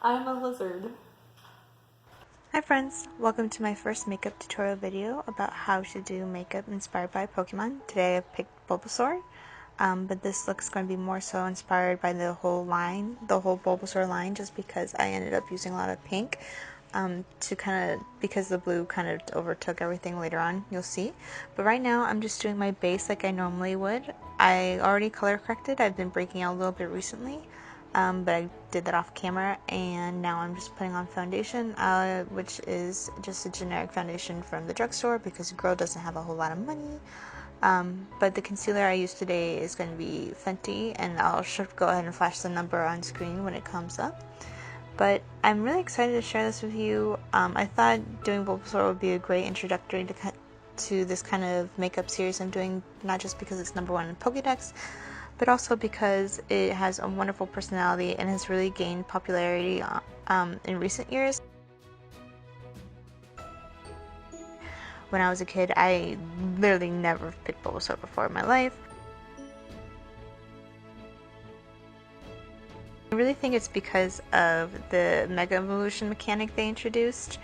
I'm a lizard. Hi friends, welcome to my first makeup tutorial video about how to do makeup inspired by Pokemon. Today I picked Bulbasaur, but this look's going to be more so inspired by the whole Bulbasaur line, just because I ended up using a lot of pink because the blue kind of overtook everything later on, you'll see. But right now I'm just doing my base like I normally would. I already color corrected. I've been breaking out a little bit recently. But I did that off camera, and now I'm just putting on foundation, which is just a generic foundation from the drugstore because girl doesn't have a whole lot of money. But the concealer I used today is going to be Fenty, and I'll go ahead and flash the number on screen when it comes up. But I'm really excited to share this with you. I thought doing Bulbasaur would be a great introductory to this kind of makeup series I'm doing, not just because it's #1 in Pokédex, but also because it has a wonderful personality and has really gained popularity in recent years. When I was a kid, I literally never picked Bulbasaur before in my life. I really think it's because of the Mega Evolution mechanic they introduced.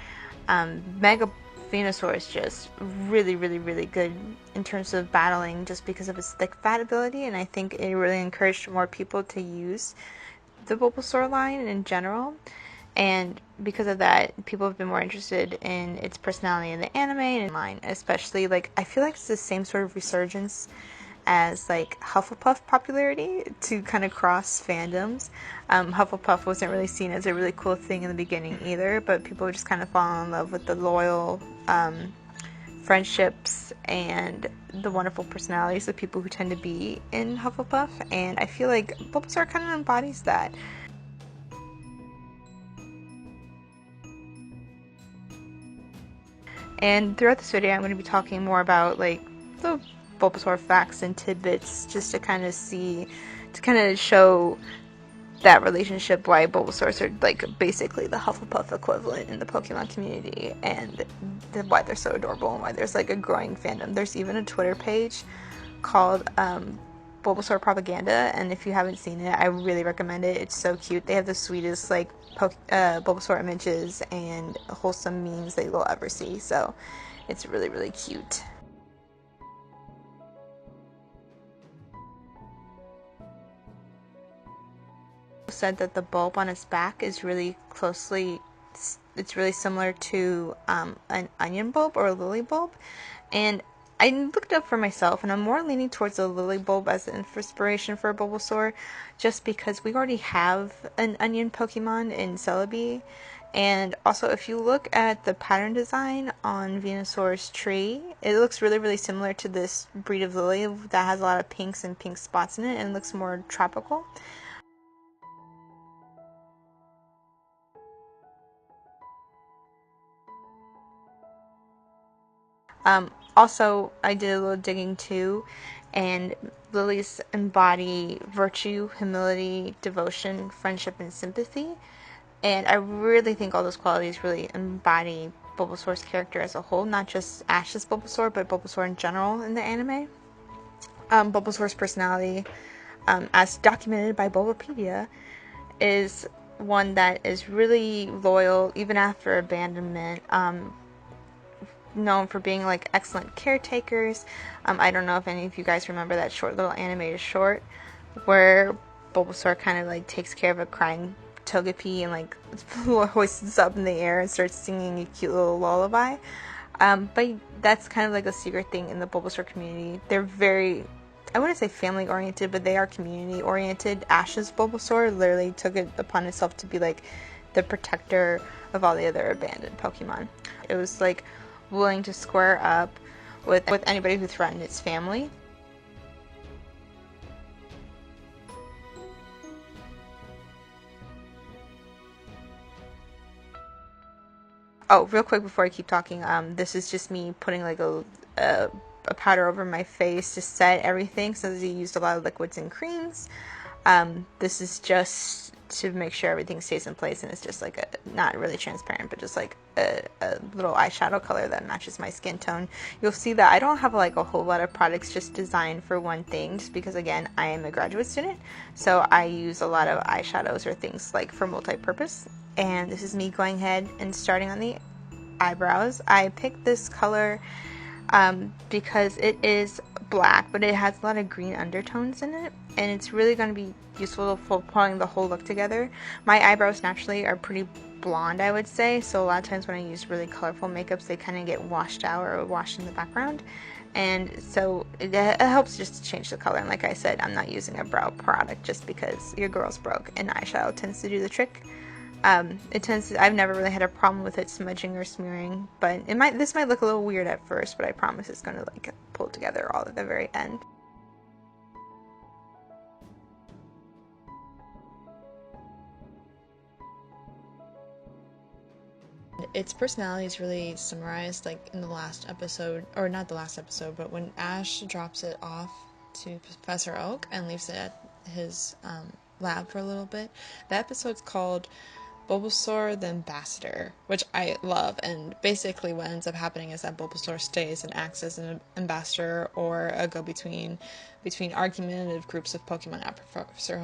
Mega Venusaur is just really good in terms of battling, just because of its thick fat ability, and I think it really encouraged more people to use the Bulbasaur line in general. And because of that, people have been more interested in its personality in the anime and line, especially I feel like it's the same sort of resurgence as Hufflepuff popularity to kind of cross fandoms. Hufflepuff wasn't really seen as a really cool thing in the beginning either, but people just kind of fall in love with the loyal friendships and the wonderful personalities of people who tend to be in Hufflepuff, and I feel like Bulbasaur kind of embodies that. And throughout this video I'm going to be talking more about the Bulbasaur facts and tidbits, just to kind of show that relationship, why Bulbasaurs are basically the Hufflepuff equivalent in the Pokemon community, and why they're so adorable, and why there's a growing fandom. There's even a Twitter page called Bulbasaur Propaganda, and if you haven't seen it, I really recommend it. It's so cute. They have the sweetest Bulbasaur images and wholesome memes that you'll ever see, so it's really cute. Said that the bulb on its back is really similar to an onion bulb or a lily bulb, and I looked up for myself, and I'm more leaning towards the lily bulb as an inspiration for Bulbasaur, just because we already have an onion Pokemon in Celebi. And also, if you look at the pattern design on Venusaur's tree, it looks really similar to this breed of lily that has a lot of pinks and pink spots in it, and looks more tropical. Also, I did a little digging too, and lilies embody virtue, humility, devotion, friendship, and sympathy. And I really think all those qualities really embody Bulbasaur's character as a whole, not just Ash's Bulbasaur, but Bulbasaur in general in the anime. Bulbasaur's personality, as documented by Bulbapedia, is one that is really loyal even after abandonment. Known for being excellent caretakers. I don't know if any of you guys remember that short little animated short where Bulbasaur kind of takes care of a crying Togepi and hoists up in the air and starts singing a cute little lullaby. But that's kind of a secret thing in the Bulbasaur community. They're very, I wouldn't say family oriented, but they are community oriented. Ash's Bulbasaur literally took it upon itself to be the protector of all the other abandoned Pokemon. It was willing to square up with anybody who threatened its family. Oh, real quick before I keep talking, this is just me putting a powder over my face to set everything, since he used a lot of liquids and creams. This is just to make sure everything stays in place, and it's just like a, not really transparent, but just like a little eyeshadow color that matches my skin tone. You'll see that I don't have like a whole lot of products just designed for one thing, just because again, I am a graduate student, so I use a lot of eyeshadows or things like for multi-purpose. And this is me going ahead and starting on the eyebrows. I picked this color because it is black, but it has a lot of green undertones in it, and it's really going to be useful for pulling the whole look together. My eyebrows naturally are pretty blonde, I would say, so a lot of times when I use really colorful makeups, they kind of get washed out or washed in the background, and so it helps just to change the color. And like I said, I'm not using a brow product just because your girl's broke, and eyeshadow tends to do the trick. I've never really had a problem with it smudging or smearing, but this might look a little weird at first, but I promise it's going to like pull together all at the very end. Its personality is really summarized like in the last episode, or not the last episode, but when Ash drops it off to Professor Oak and leaves it at his lab for a little bit. That episode's called Bulbasaur the Ambassador, which I love, and basically what ends up happening is that Bulbasaur stays and acts as an ambassador or a go-between between argumentative groups of Pokemon at Professor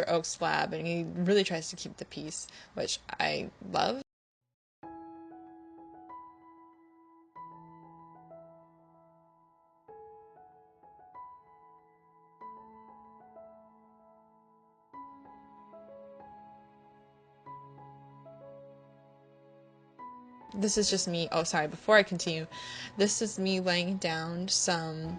Oak's lab, and he really tries to keep the peace, which I love. This is just me. Oh, sorry. Before I continue, this is me laying down some,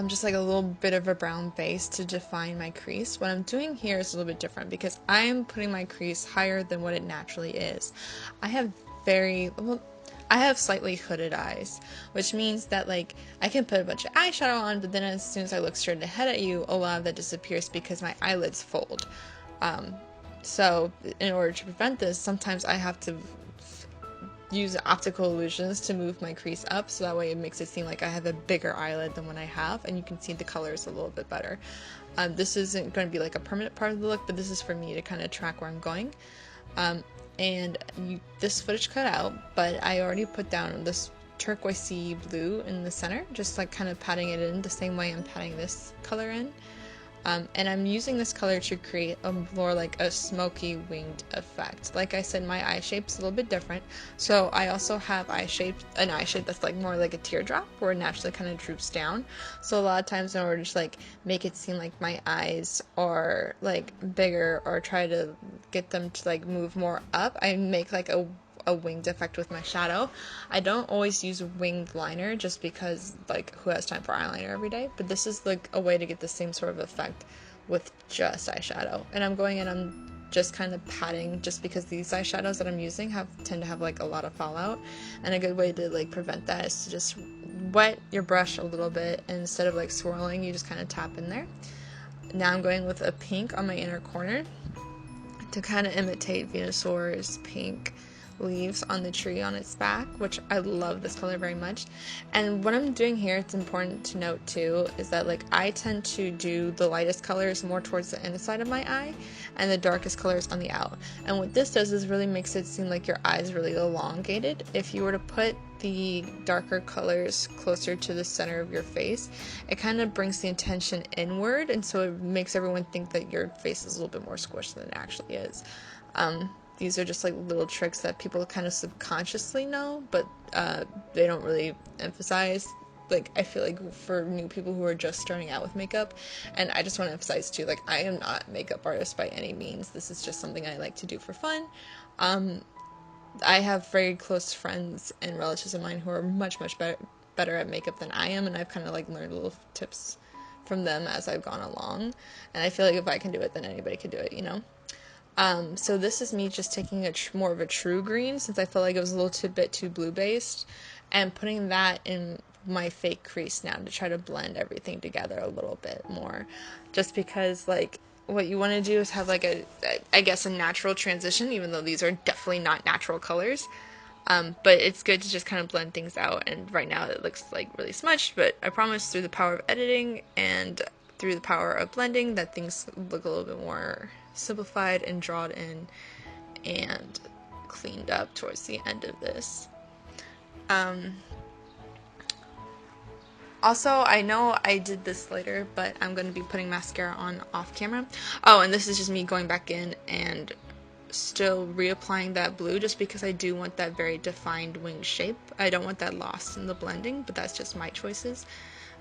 just like a little bit of a brown base to define my crease. What I'm doing here is a little bit different because I am putting my crease higher than what it naturally is. I have slightly hooded eyes, which means that like I can put a bunch of eyeshadow on, but then as soon as I look straight ahead at you, a lot of that disappears because my eyelids fold. So in order to prevent this, sometimes I have to use optical illusions to move my crease up, so that way it makes it seem like I have a bigger eyelid than what I have, and you can see the colors a little bit better. This isn't going to be like a permanent part of the look, but this is for me to kind of track where I'm going. This footage cut out, but I already put down this turquoisey blue in the center, just like kind of patting it in the same way I'm patting this color in. And I'm using this color to create a more like a smoky winged effect. Like I said, my eye shape's a little bit different, so I also have an eye shape that's like more like a teardrop, where it naturally kind of droops down. So a lot of times, in order to just like make it seem like my eyes are like bigger, or try to get them to like move more up, I make like a winged effect with my shadow. I don't always use winged liner just because like who has time for eyeliner every day, but this is like a way to get the same sort of effect with just eyeshadow. And I'm going in, I'm just kind of patting, just because these eyeshadows that I'm using tend to have like a lot of fallout, and a good way to like prevent that is to just wet your brush a little bit, and instead of like swirling, you just kind of tap in there. Now I'm going with a pink on my inner corner to kind of imitate Venusaur's pink leaves on the tree on its back, which I love this color very much. And what I'm doing here, it's important to note too, is that like I tend to do the lightest colors more towards the inside of my eye and the darkest colors on the out. And what this does is really makes it seem like your eye is really elongated. If you were to put the darker colors closer to the center of your face, it kind of brings the attention inward, and so it makes everyone think that your face is a little bit more squished than it actually is. These are just like little tricks that people kind of subconsciously know, but they don't really emphasize. Like, I feel like for new people who are just starting out with makeup, and I just want to emphasize too, like, I am not a makeup artist by any means. This is just something I like to do for fun. I have very close friends and relatives of mine who are much better at makeup than I am, and I've kind of like learned little tips from them as I've gone along. And I feel like if I can do it, then anybody can do it, you know? So this is me just taking more of a true green, since I felt like it was a little bit too blue-based, and putting that in my fake crease now to try to blend everything together a little bit more. Just because, like, what you want to do is have, like, I guess, a natural transition, even though these are definitely not natural colors. But it's good to just kind of blend things out, and right now it looks, like, really smudged, but I promise through the power of editing and through the power of blending that things look a little bit more simplified and drawn in and cleaned up towards the end of this. Also, I know I did this later, but I'm going to be putting mascara on off camera. Oh, and this is just me going back in and still reapplying that blue just because I do want that very defined wing shape. I don't want that lost in the blending, but that's just my choices.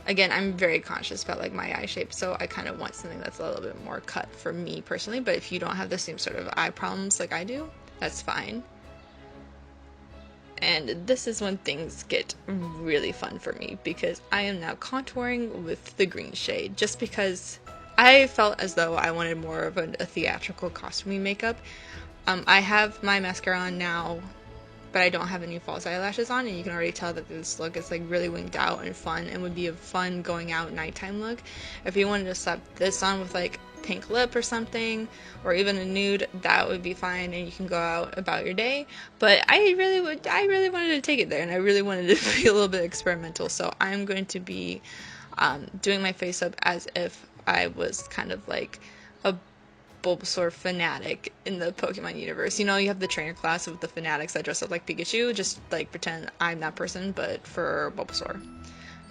Again, I'm very conscious about like my eye shape, so I kind of want something that's a little bit more cut for me personally, but if you don't have the same sort of eye problems like I do, that's fine. And this is when things get really fun for me because I am now contouring with the green shade just because I felt as though I wanted more of a theatrical costumey makeup. I have my mascara on now, but I don't have any false eyelashes on, and you can already tell that this look is like really winged out and fun and would be a fun going out nighttime look. If you wanted to slap this on with like pink lip or something, or even a nude, that would be fine and you can go out about your day. But I really wanted to take it there, and I really wanted to be a little bit experimental, so I'm going to be doing my face up as if I was kind of like a Bulbasaur fanatic in the Pokemon universe. You know, you have the trainer class of the fanatics that dress up like Pikachu, just like pretend I'm that person, but for Bulbasaur.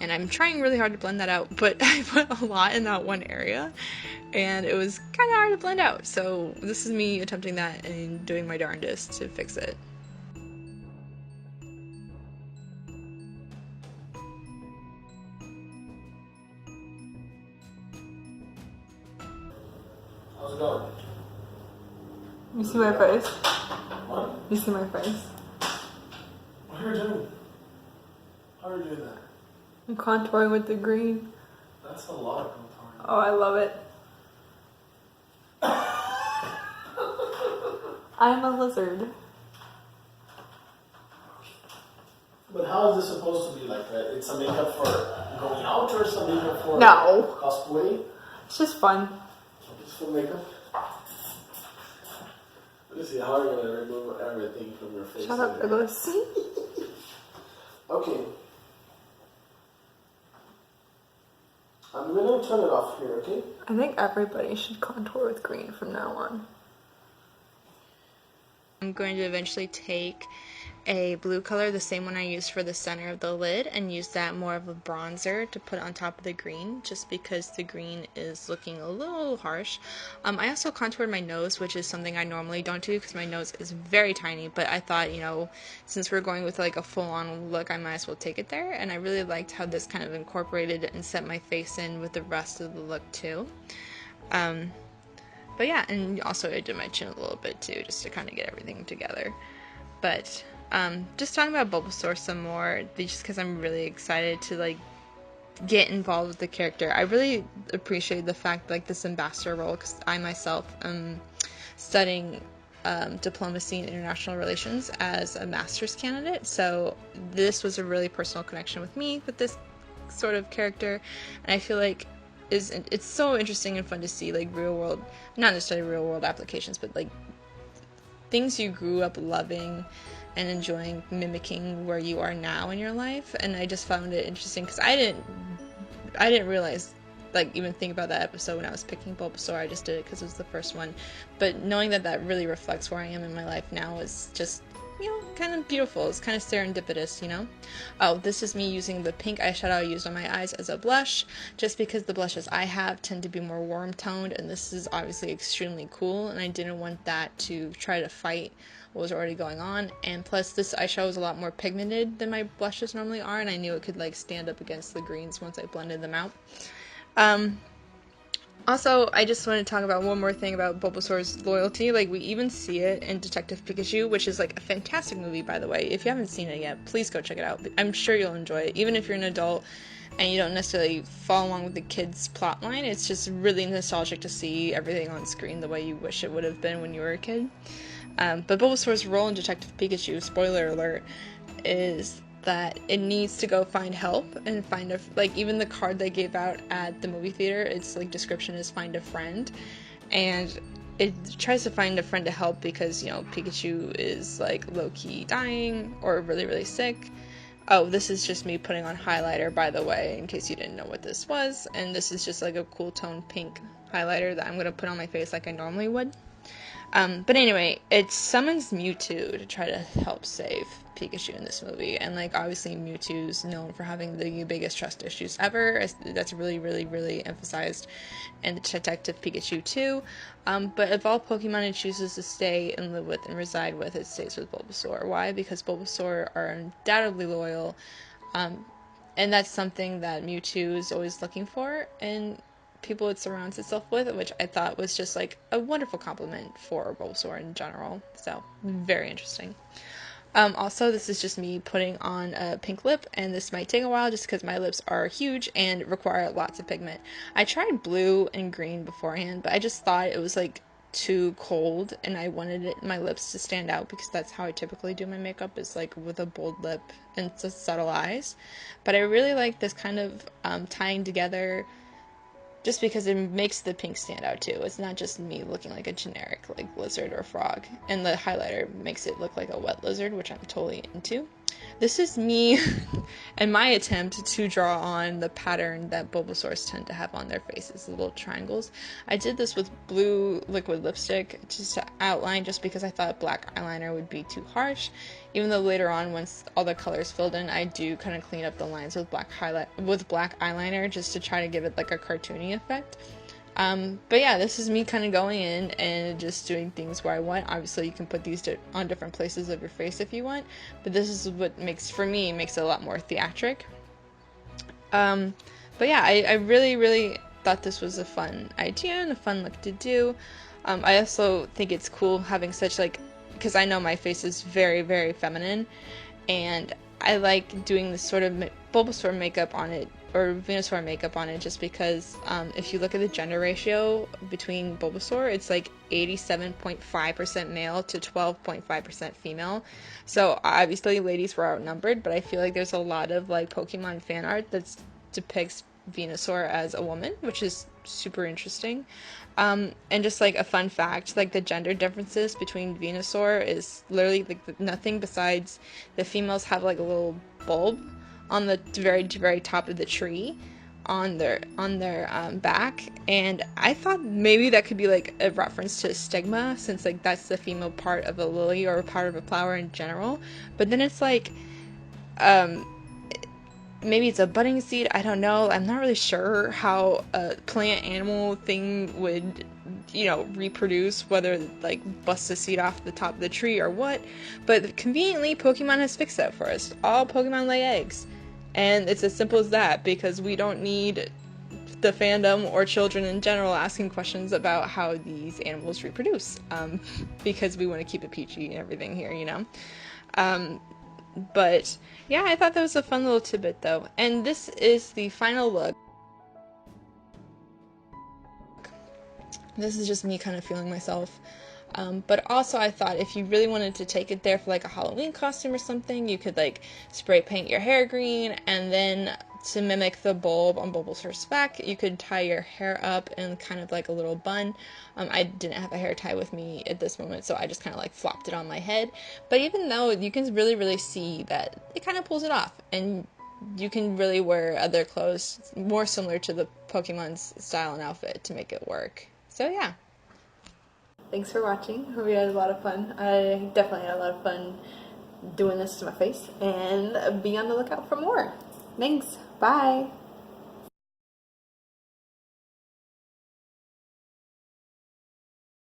And I'm trying really hard to blend that out, but I put a lot in that one area, and it was kind of hard to blend out. So this is me attempting that and doing my darndest to fix it. How's it going? You see my face? What? You see my face? What are you doing? How are you doing that? I'm contouring with the green. That's a lot of contouring. Oh, I love it. I'm a lizard. But how is this supposed to be like that? It's a makeup for going out or it's a makeup for No. cosplay? It's just fun. It's for makeup? Let me see, how are you going to remove everything from your face? Shut up, Douglas. Okay. I'm going to turn it off here, okay? I think everybody should contour with green from now on. I'm going to eventually take a blue color, the same one I used for the center of the lid, and use that more of a bronzer to put on top of the green, just because the green is looking a little harsh. I also contoured my nose, which is something I normally don't do because my nose is very tiny, but I thought, you know, since we're going with like a full-on look, I might as well take it there, and I really liked how this kind of incorporated and set my face in with the rest of the look too. But yeah, and also I did my chin a little bit too, just to kind of get everything together. But just talking about Bulbasaur some more, just because I'm really excited to like get involved with the character. I really appreciate the fact like this ambassador role, because I myself am studying diplomacy and international relations as a master's candidate, so this was a really personal connection with me with this sort of character, and I feel like it's so interesting and fun to see like real world, not necessarily real world applications, but like things you grew up loving and enjoying mimicking where you are now in your life. And I just found it interesting because I didn't realize, like, even think about that episode when I was picking Bulbasaur. I just did it because it was the first one, but knowing that that really reflects where I am in my life now is just, you know, kind of beautiful. It's kind of serendipitous, you know. Oh, this is me using the pink eyeshadow I used on my eyes as a blush, just because the blushes I have tend to be more warm toned, and this is obviously extremely cool, and I didn't want that to try to fight what was already going on. And plus, this eyeshadow is a lot more pigmented than my blushes normally are, and I knew it could like stand up against the greens once I blended them out. Also, I just want to talk about one more thing about Bulbasaur's loyalty. Like, we even see it in Detective Pikachu, which is, like, a fantastic movie, by the way. If you haven't seen it yet, please go check it out. I'm sure you'll enjoy it. Even if you're an adult and you don't necessarily follow along with the kids' plotline, it's just really nostalgic to see everything on screen the way you wish it would have been when you were a kid. But Bulbasaur's role in Detective Pikachu, spoiler alert, is that it needs to go find help and find a, like, even the card they gave out at the movie theater, its like description is find a friend, and it tries to find a friend to help because, you know, Pikachu is like low-key dying or really sick. Oh, this is just me putting on highlighter, by the way, in case you didn't know what this was. And this is just like a cool tone pink highlighter that I'm going to put on my face like I normally would. But anyway, it summons Mewtwo to try to help save Pikachu in this movie. And, like, obviously Mewtwo's known for having the biggest trust issues ever. That's really, really, really emphasized in Detective Pikachu 2. But of all Pokemon it chooses to stay and live with and reside with, it stays with Bulbasaur. Why? Because Bulbasaur are undoubtedly loyal. And that's something that Mewtwo is always looking for. And people it surrounds itself with, which I thought was just like a wonderful compliment for Bulbasaur in general. So, very interesting. Also, this is just me putting on a pink lip, and this might take a while just because my lips are huge and require lots of pigment. I tried blue and green beforehand, but I just thought it was like too cold, and I wanted my lips to stand out because that's how I typically do my makeup, is like with a bold lip and subtle eyes. But I really like this kind of tying together, just because it makes the pink stand out too. It's not just me looking like a generic like lizard or frog. And the highlighter makes it look like a wet lizard, which I'm totally into. This is me and my attempt to draw on the pattern that Bulbasaurs tend to have on their faces, the little triangles. I did this with blue liquid lipstick just to outline, just because I thought black eyeliner would be too harsh. Even though later on, once all the colors filled in, I do kind of clean up the lines with black eyeliner just to try to give it like a cartoony effect. But yeah, this is me kind of going in and just doing things where I want. Obviously, you can put these on different places of your face if you want, but this is what makes it a lot more theatric. But yeah, I really, really thought this was a fun idea and a fun look to do. I also think it's cool having such like, because I know my face is very, very feminine, and I like doing this sort of Bulbasaur makeup on it, or Venusaur makeup on it, just because if you look at the gender ratio between Bulbasaur, it's like 87.5% male to 12.5% female. So obviously ladies were outnumbered, but I feel like there's a lot of like Pokemon fan art that depicts Venusaur as a woman, which is super interesting. And just like a fun fact, like the gender differences between Venusaur is literally like nothing besides the females have like a little bulb on the very, very top of the tree on their back, and I thought maybe that could be like a reference to stigma, since like that's the female part of a lily or a part of a flower in general. But then it's like maybe it's a budding seed, I don't know. I'm not really sure how a plant animal thing would, reproduce, whether like bust a seed off the top of the tree or what. But conveniently, Pokemon has fixed that for us. All Pokemon lay eggs. And it's as simple as that, because we don't need the fandom or children in general asking questions about how these animals reproduce, because we want to keep it peachy and everything here, But yeah, I thought that was a fun little tidbit though. And this is the final look. This is just me kind of feeling myself. But also I thought if you really wanted to take it there for like a Halloween costume or something, you could like spray paint your hair green, and then to mimic the bulb on Bulbasaur's back, you could tie your hair up in kind of like a little bun. I didn't have a hair tie with me at this moment, so I just kind of like flopped it on my head. But even though you can really, really see that it kind of pulls it off, and you can really wear other clothes more similar to the Pokemon's style and outfit to make it work. So yeah. Thanks for watching. Hope you had a lot of fun. I definitely had a lot of fun doing this to my face, and be on the lookout for more. Thanks. Bye.